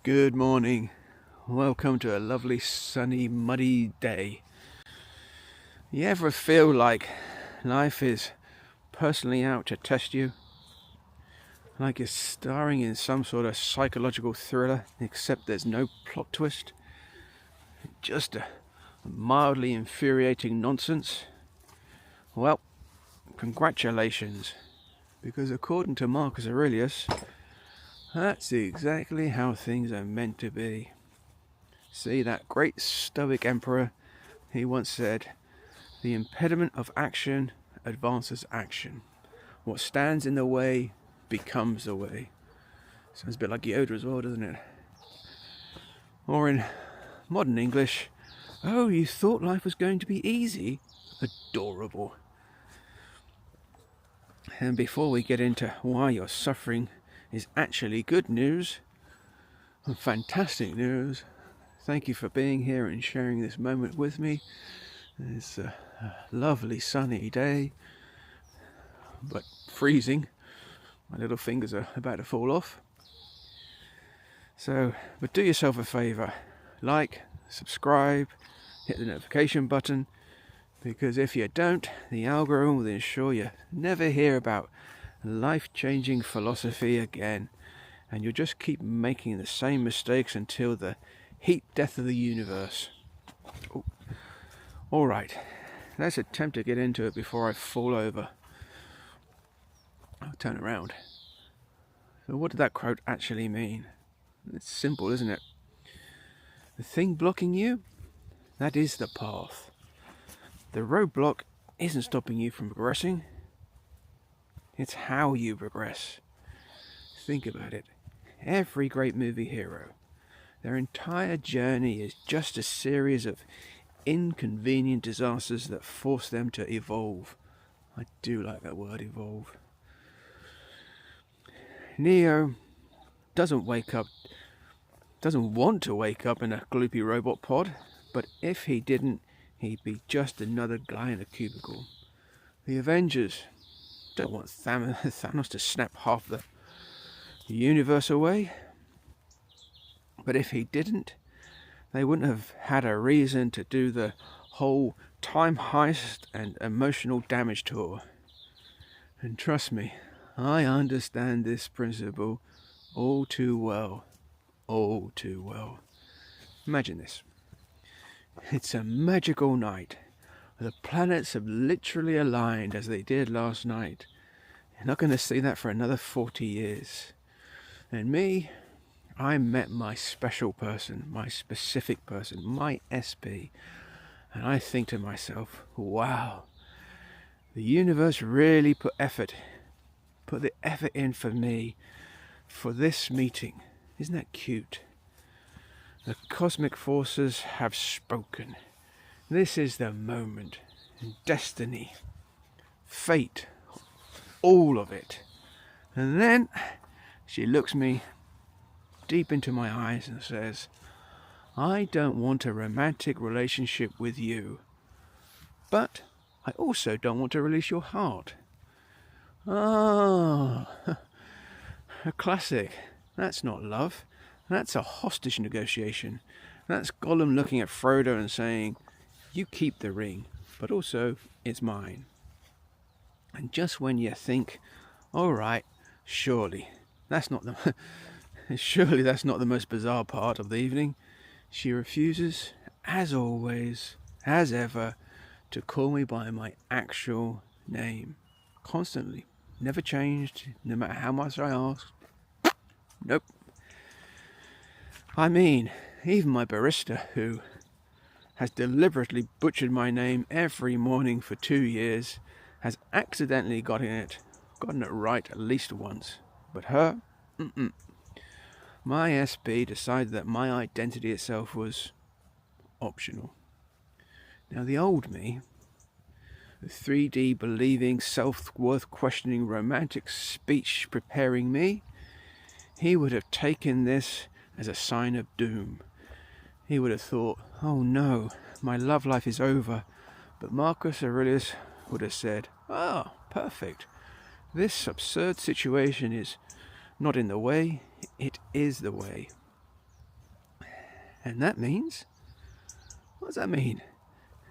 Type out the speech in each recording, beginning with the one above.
Good morning. Welcome to a lovely, sunny, muddy day. You ever feel like life is personally out to test you? Like you're starring in some sort of psychological thriller, except there's no plot twist? Just a mildly infuriating nonsense? Well, congratulations. Because according to Marcus Aurelius, that's exactly how things are meant to be. See, that great Stoic emperor, he once said, "The impediment of action advances action. What stands in the way becomes the way." Sounds a bit like Yoda as well, doesn't it? Or in modern English, "Oh, you thought life was going to be easy? Adorable." And before we get into why your suffering is actually good news, fantastic news, thank you for being here and sharing this moment with me. It's a lovely sunny day, but freezing. My little fingers are about to fall off. But do yourself a favour, like, subscribe, hit the notification button, because if you don't, the algorithm will ensure you never hear about life-changing philosophy again, and you'll just keep making the same mistakes until the heat death of the universe. Alright, let's attempt to get into it before I fall over. I'll turn around. So what did that quote actually mean? It's simple, isn't it? The thing blocking you, that is the path. The roadblock isn't stopping you from progressing. It's how you progress. Think about it. Every great movie hero, their entire journey is just a series of inconvenient disasters that force them to evolve. I do like that word, evolve. Neo doesn't want to wake up in a gloopy robot pod, but if he didn't, he'd be just another guy in a cubicle. The Avengers don't want Thanos to snap half the universe away, but if he didn't, they wouldn't have had a reason to do the whole time heist and emotional damage tour. And trust me, I understand this principle all too well. All too well. Imagine this. It's a magical night. The planets have literally aligned as they did last night. You're not going to see that for another 40 years. And me, I met my special person, my specific person, my SP. And I think to myself, wow, the universe really put the effort in for me, for this meeting. Isn't that cute? The cosmic forces have spoken. This is the moment. Destiny, fate, all of it. And then she looks me deep into my eyes and says, "I don't want a romantic relationship with you, but I also don't want to release your heart." Ah, a classic. That's not love. That's a hostage negotiation. That's Gollum looking at Frodo and saying, "You keep the ring, but also it's mine." And just when you think, all right, surely that's not the most bizarre part of the evening, she refuses, as always, as ever, to call me by my actual name. Constantly. Never changed, no matter how much I asked. Nope. I mean, even my barista, who has deliberately butchered my name every morning for 2 years, has accidentally gotten it right at least once. But her, my SP decided that my identity itself was optional. Now the old me, the 3D believing, self-worth questioning, romantic speech preparing me, he would have taken this as a sign of doom. He would have thought, oh no, my love life is over. But Marcus Aurelius would have said, "Ah, perfect. This absurd situation is not in the way, it is the way." And that means, what does that mean?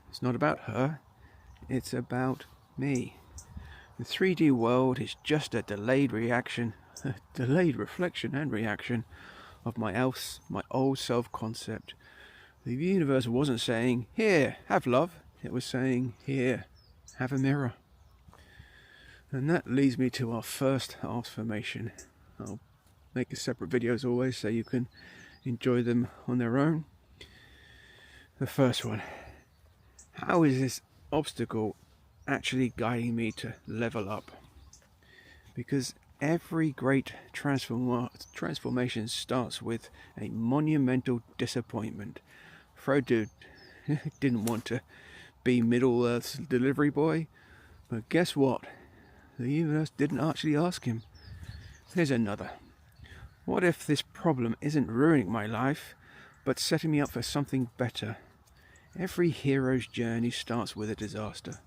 It's not about her, it's about me. The 3D world is just a delayed reaction, a delayed reflection and reaction of my old self-concept. The universe wasn't saying, here, have love. It was saying, here, have a mirror. And that leads me to our first ASKfirmation. I'll make a separate video as always so you can enjoy them on their own. The first one. How is this obstacle actually guiding me to level up? Because every great transformation starts with a monumental disappointment. Frodo didn't want to be Middle-earth's delivery boy, but guess what? The universe didn't actually ask him. Here's another. What if this problem isn't ruining my life, but setting me up for something better? Every hero's journey starts with a disaster.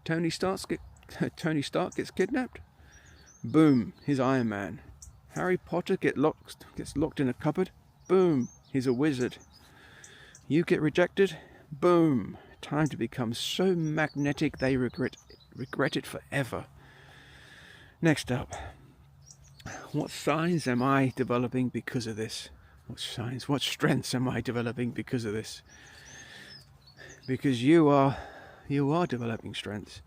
Tony Stark gets kidnapped? Boom, he's Iron Man. Harry Potter gets locked in a cupboard? Boom, he's a wizard. You get rejected? Boom, time to become so magnetic they regret it forever. Next up, what signs am I developing because of this? What strengths am I developing because of this? Because you are developing strengths.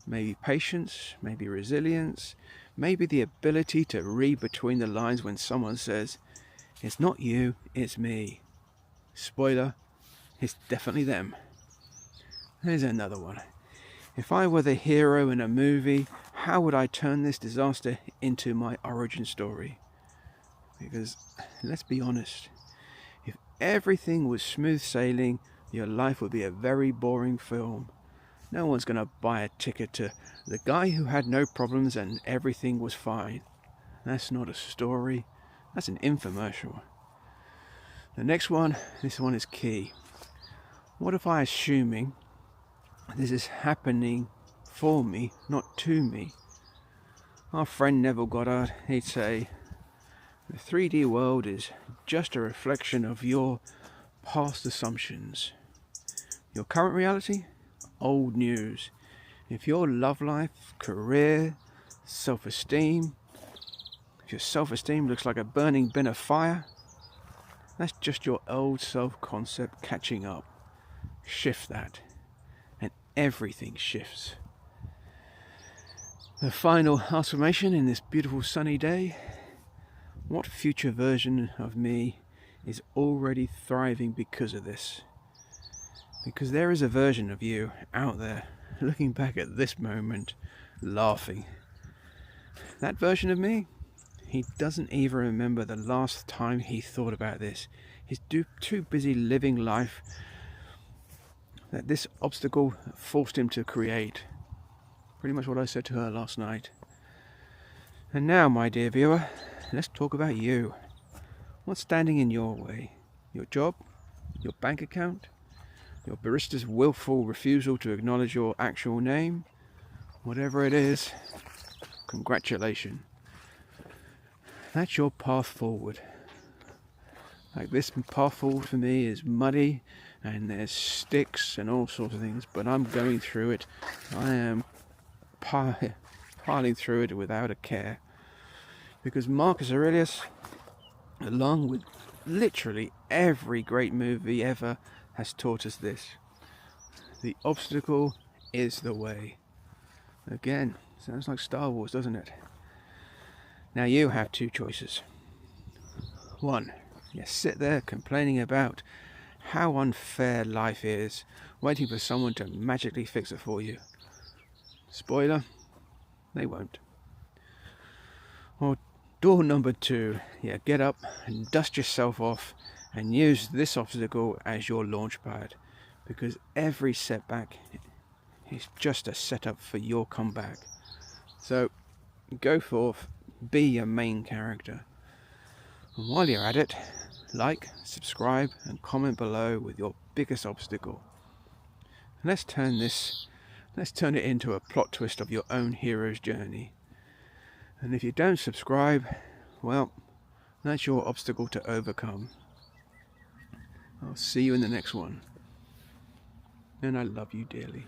Maybe patience, maybe resilience, maybe the ability to read between the lines when someone says, it's not you, it's me. Spoiler, it's definitely them. Here's another one. If I were the hero in a movie, how would I turn this disaster into my origin story? Because, let's be honest, if everything was smooth sailing, your life would be a very boring film. No one's going to buy a ticket to the guy who had no problems and everything was fine. That's not a story, that's an infomercial. The next one, this one is key. What if I assuming this is happening for me, not to me? Our friend Neville Goddard, he'd say, the 3D world is just a reflection of your past assumptions. Your current reality? Old news. If your love life, career, self-esteem, if your self-esteem looks like a burning bin of fire, that's just your old self-concept catching up. Shift that, and everything shifts. The final ASKfirmation in this beautiful sunny day. What future version of me is already thriving because of this? Because there is a version of you out there looking back at this moment, laughing. That version of me, he doesn't even remember the last time he thought about this. He's too busy living life that this obstacle forced him to create. Pretty much what I said to her last night. And now, my dear viewer, let's talk about you. What's standing in your way? Your job? Your bank account? Your barista's willful refusal to acknowledge your actual name? Whatever it is, congratulations. That's your path forward. Like, this path forward for me is muddy and there's sticks and all sorts of things, but I'm going through it. I am piling through it without a care. Because Marcus Aurelius, along with literally every great movie ever, has taught us this. The obstacle is the way. Again, sounds like Star Wars, doesn't it? Now you have two choices. One, you sit there complaining about how unfair life is, waiting for someone to magically fix it for you. Spoiler, they won't. Or door number two, yeah, get up and dust yourself off and use this obstacle as your launch pad, because every setback is just a setup for your comeback. So go forth, be your main character. And while you're at it, like, subscribe and comment below with your biggest obstacle. Let's turn it into a plot twist of your own hero's journey. And if you don't subscribe, well, that's your obstacle to overcome. I'll see you in the next one. And I love you dearly.